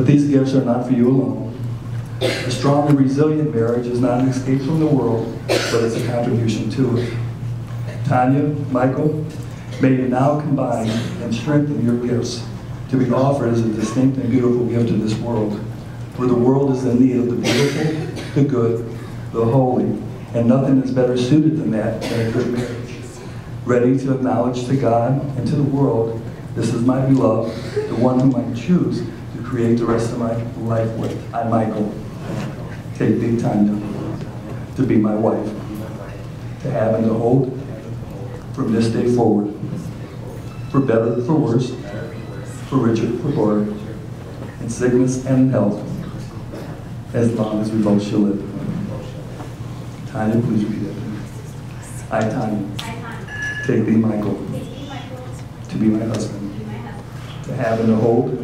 But these gifts are not for you alone. A strong and resilient marriage is not an escape from the world, but it's a contribution to it. Tanya, Michael, may you now combine and strengthen your gifts to be offered as a distinct and beautiful gift to this world, where the world is in need of the beautiful, the good, the holy, and nothing is better suited than that than a good marriage. Ready to acknowledge to God and to the world, this is my beloved, the one whom I choose to create the rest of my life with. I, Michael, take thee, Tanya, to be my wife, to have and to hold from this day forward, for better, for worse, for richer, for poorer, in sickness and in health, as long as we both shall live. Tanya, please repeat it. I, Tanya, take thee, Michael, to be my husband, to have and to hold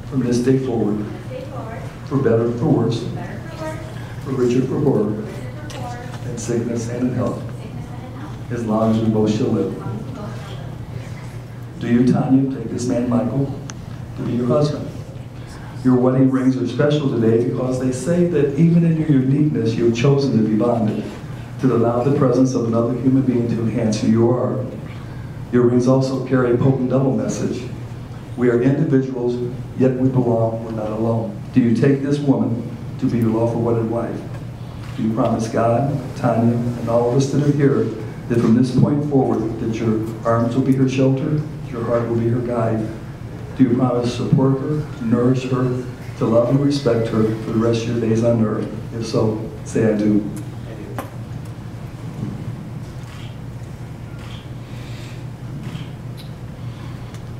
from this day forward, for better, for worse, for richer, for poorer, in sickness and in health, as long as we both shall live. Do you, Tanya, take this man, Michael, to be your husband? Your wedding rings are special today because they say that even in your uniqueness, you have chosen to be bonded, to allow the presence of another human being to enhance who you are. Your rings also carry a potent double message. We are individuals, yet we belong, we're not alone. Do you take this woman to be your lawful wedded wife? Do you promise God, Tanya, and all of us that are here, that from this point forward, that your arms will be her shelter, your heart will be her guide? Do you promise to support her, nourish her, to love and respect her for the rest of your days on earth? If so, say I do.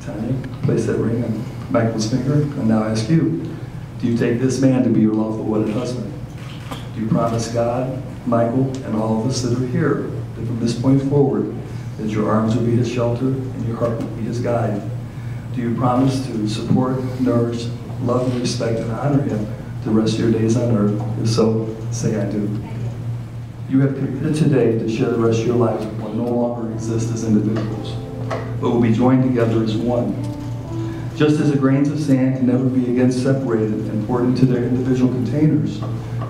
Tanya, place that ring on Michael's finger, and now I ask you, do you take this man to be your lawful wedded husband? Do you promise God, Michael, and all of us that are here, that from this point forward, that your arms will be his shelter and your heart will be his guide? Do you promise to support, nourish, love, and respect, and honor him the rest of your days on earth? If so, say I do. You have committed today to share the rest of your lives with one, no longer exist as individuals, but will be joined together as one. Just as the grains of sand can never be again separated and poured into their individual containers,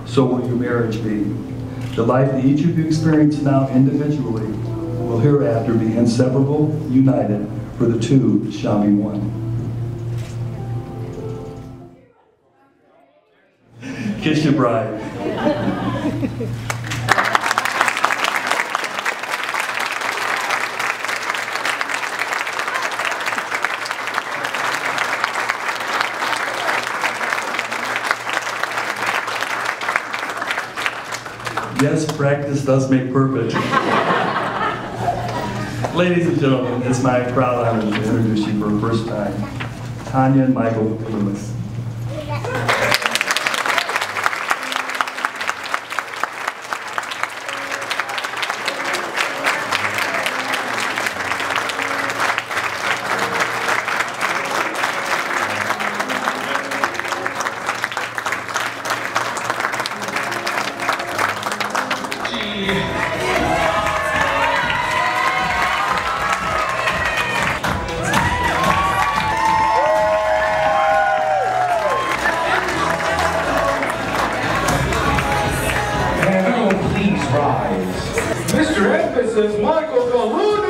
so will your marriage be. The life that each of you experience now individually will hereafter be inseparable, united, for the two shall be one. Kiss your bride. Yes, practice does make perfect. Ladies and gentlemen, it's my proud honor to introduce you for the first time, Tanya and Michael Loomis. Mr. Emphasis, Michael Galoonis!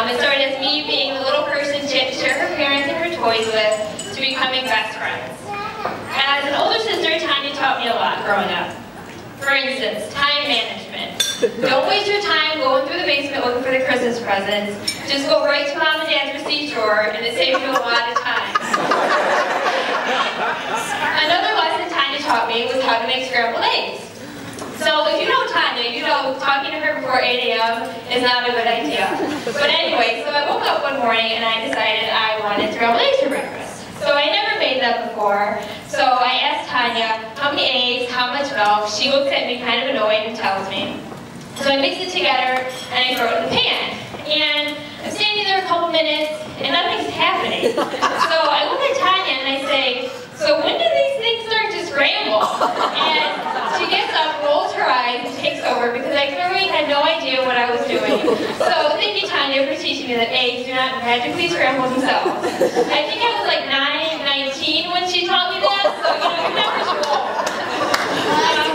It started as me being the little person she had to share her parents and her toys with, to becoming best friends. As an older sister, Tanya taught me a lot growing up. For instance, time management, Don't waste your time going through the basement looking for the Christmas presents. Just go right to Mom and Dad's receipt drawer, and it saves you a lot of time. Another lesson Tanya taught me was how to make scrambled eggs. So if you know Tanya, you know talking to her before 8 a.m. is not a good idea. But anyway, so I woke up one morning and I decided I wanted scrambled eggs for breakfast. So I never made them before. So I asked Tanya how many eggs, how much milk. She looks at me kind of annoyed and tells me. So I mix it together and I throw it in the pan. And I'm standing there a couple minutes and nothing's happening. So I look at Tanya and I say, so when do these things start to scramble? And she gets up, rolls her eyes, and takes over because I clearly had no idea what I was doing. So thank you, Tanya, for teaching me that eggs do not magically scramble themselves. I think I was like 19 when she taught me that, so you never school.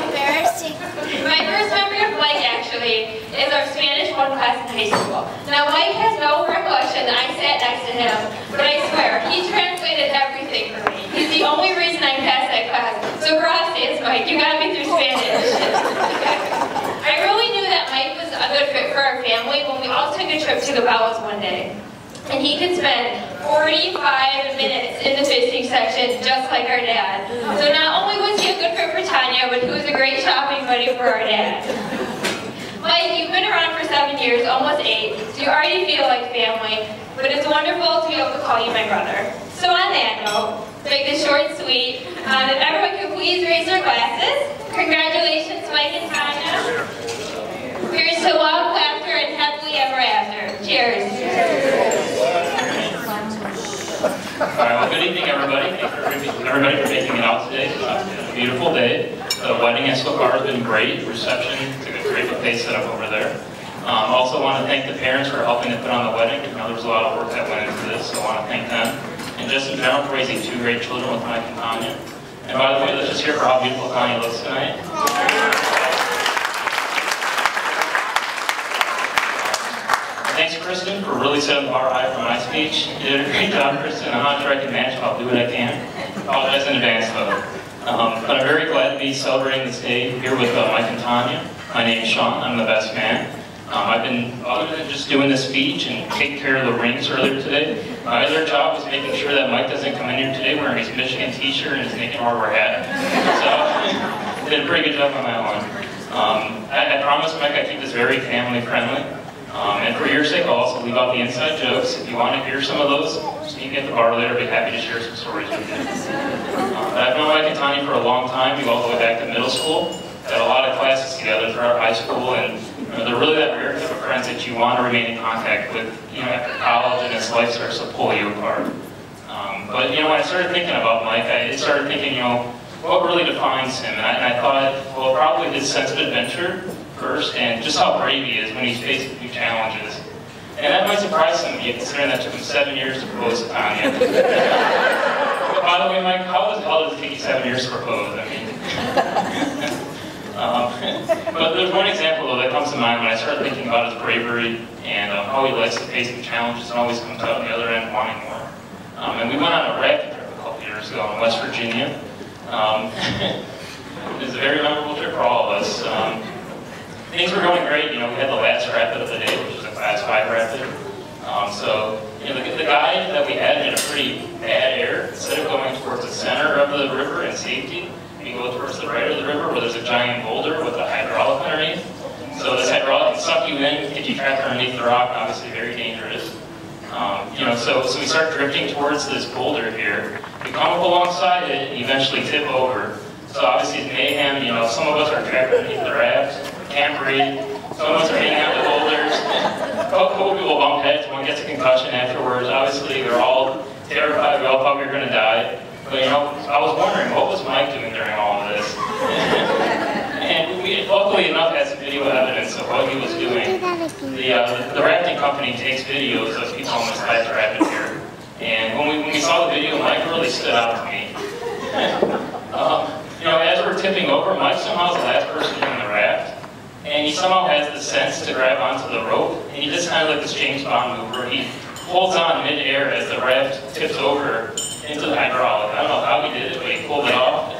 Embarrassing. My first memory of Mike, actually, is our Spanish 1 class in high school. Now, Mike has no recollection that I sat next to him, but I swear, he translated everything for me. He's the only reason I passed that class. So gracias, Mike. You got me through Spanish. I really knew that Mike was a good fit for our family when we all took a trip to the Bellas one day. And he could spend 45 minutes in the fisting section just like our dad. So not only was he a good fit for Tanya, but he was a great shopping buddy for our dad. Mike, you've been around for 7 years, almost 8, so you already feel like family, but it's wonderful to be able to call you my brother. So on that note, to make this short and sweet, if everyone could please raise their glasses. Congratulations, Mike and Tanya. Here's to love, laughter, and happily ever after. Cheers. All right, well, good evening, everybody. Thank you everybody for making it out today. It's been a beautiful day. The wedding so far has been great. Reception took a great pace set up over there. Also want to thank the parents for helping to put on the wedding. You know, there was a lot of work that went into this, so I want to thank them. And just in general for raising 2 great children with Mike and Tanya. And by the way, let's just hear for how beautiful Tanya looks tonight. Thanks, Kristen, for really setting the bar high for my speech. You did a great job, Kristen. I'm not sure I can manage, but I'll do what I can. Apologize in advance, though. But I'm very glad to be celebrating this day here with Mike and Tanya. My name is Sean. I'm the best man. I've been, other than just doing the speech and taking care of the rings earlier today, my other job was making sure that Mike doesn't come in here today wearing his Michigan t-shirt and his Naked Hardware hat. So, did a pretty good job on that one. I promise, Mike, I keep this very family friendly. And for your sake, I'll also leave out the inside jokes. If you want to hear some of those, speak at the bar later. I'll be happy to share some stories with you. I've known Mike and Tanya for a long time. We go all the way back to middle school. Had a lot of classes together throughout high school, and they're really that rare type of friends that you want to remain in contact with, after college and as life starts to pull you apart. But when I started thinking about Mike, I started thinking, what really defines him? And I thought, well, probably his sense of adventure first, and just how brave he is when he's faced with new challenges. And that might surprise some of you, considering that took him 7 years to propose to Tanya. But by the way, Mike, how does it take you 7 years to propose? I mean, but there's one example, though, that comes to mind when I started thinking about his bravery and how he likes to face new challenges and always comes out on the other end wanting more. And we went on a rafting trip a couple years ago in West Virginia. It was a very memorable trip for all of us. Things were going great. We had the last rapid of the day, which was a Class 5 rapid. The guide that we had a pretty bad air. Instead of going towards the center of the river and safety, we go towards the right of the river where there's a giant boulder with a hydraulic underneath. So this hydraulic can suck you in, get you trapped underneath the rock, obviously very dangerous. So we start drifting towards this boulder here. We come up alongside it and eventually tip over. So obviously it's mayhem. Some of us are trapped underneath the rafts, can't breathe. Some of us are hanging out the boulders. A couple people bump heads, one gets a concussion afterwards. Obviously we're all terrified, we all thought we were going to die. But I was wondering, what was Mike doing during all of this? And we luckily enough had some video evidence of what he was doing. The rafting company takes videos of people on this last rapid here. And when we saw the video, Mike really stood out to me. As we're tipping over, Mike somehow is the last person in the raft. And he somehow has the sense to grab onto the rope. And he just kind of like this James Bond move where he holds on mid-air as the raft tips over into the hydraulic. I don't know how he did it, but he pulled it off.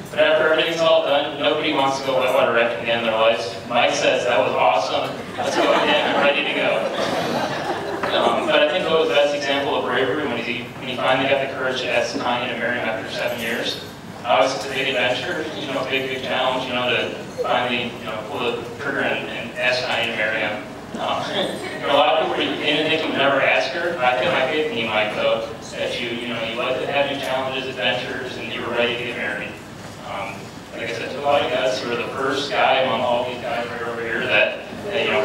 But after everything's all done, nobody wants to go wet water erecting the end of their lives. Mike says, that was awesome. Let's go again. I'm ready to go. But I think that was the best example of bravery when he finally got the courage to ask Tanya to marry him after 7 years. Obviously, it's a big adventure, a big challenge, to finally, pull the trigger and ask Tanya to marry him. A lot of people didn't think he would never ask her. I feel like it in you, Mike, though, that you like to have new challenges, adventures, and you were ready to get married. Like I said, to a lot of guys, you were the first guy among all these guys right over here that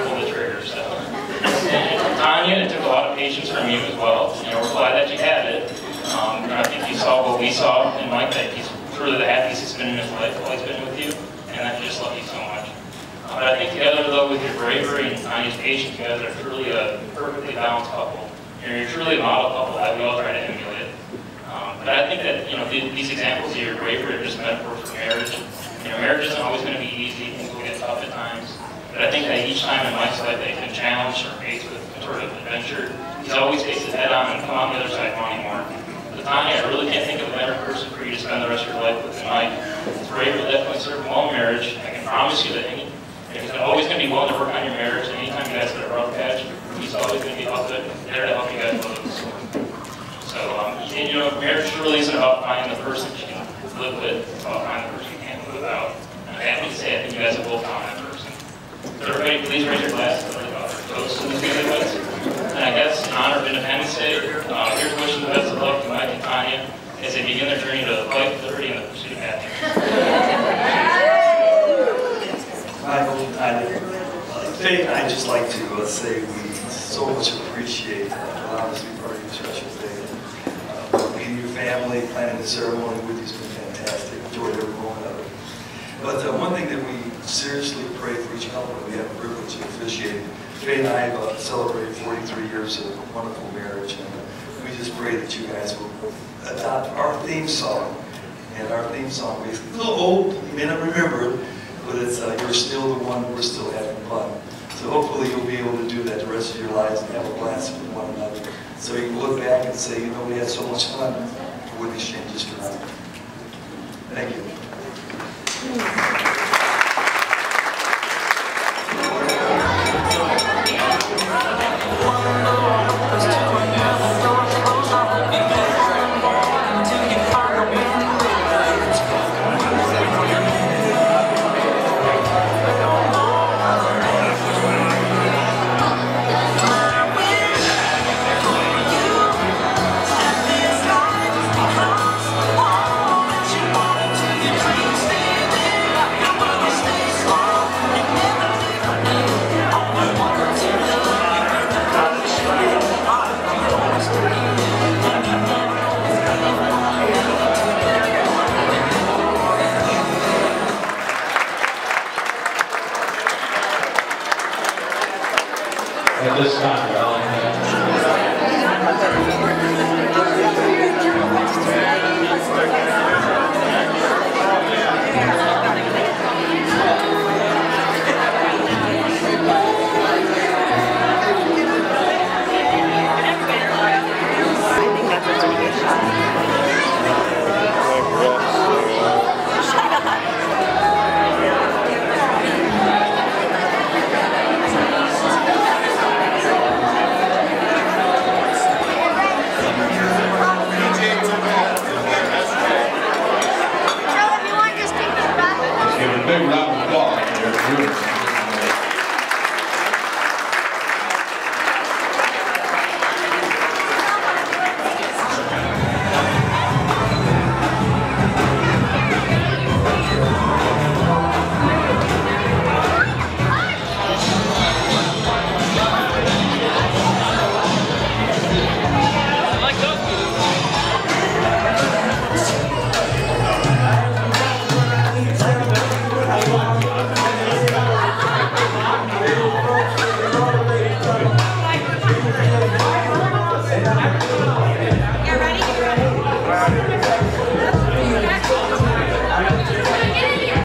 pulled the trigger. So, and Tanya, it took a lot of patience from you as well. We're glad that you had it. I think you saw what we saw in Mike, that he's truly the happiest he's been in his life while he's been with you, and that he just loves you so much. But I think together, though, with your bravery and Tanya's patience, you guys are truly a perfectly balanced couple. You're truly a model couple that we all try to emulate. But I think that these examples of your bravery are just metaphors for marriage. Marriage isn't always going to be easy; things will get tough at times. But I think that each time in Mike's life that he's been challenged or faced with some sort of adventure, he's always faced his head on and come out the other side wanting more. Tanya, I really can't think of a better person for you to spend the rest of your life with than Mike. His bravery will definitely serve well in marriage. I can promise you that he's always going to be willing to work on your marriage. Anytime you guys get a rough patch, he's always going to be up there to help you guys live. So, marriage really isn't about finding the person you can live with. It's about finding the person you can't live without. And I'm happy to say I think you guys have both found that person. So everybody, please raise your glasses for toast in this weekend. And I guess in honor of Independence Day, here's wishing the best of luck to Mike and Tanya as they begin their journey to life, liberty, and the pursuit of happiness. Michael, Faye and I just like to say we so much appreciate allowing us to be part of your special day. Meeting your family, planning the ceremony with you has been fantastic. Enjoyed every moment of it. But one thing that we seriously pray for each couple that we have the privilege of officiating. Faye and I have celebrated 43 years of a wonderful marriage, and we just pray that you guys will adopt our theme song. And our theme song basically, a little old, you may not remember it, but it's you're still the one, we're still having fun. So hopefully you'll be able to do that the rest of your lives and have a blast with one another. So you can look back and say, we had so much fun with these changes for now. Thank you. At this time, big round of applause.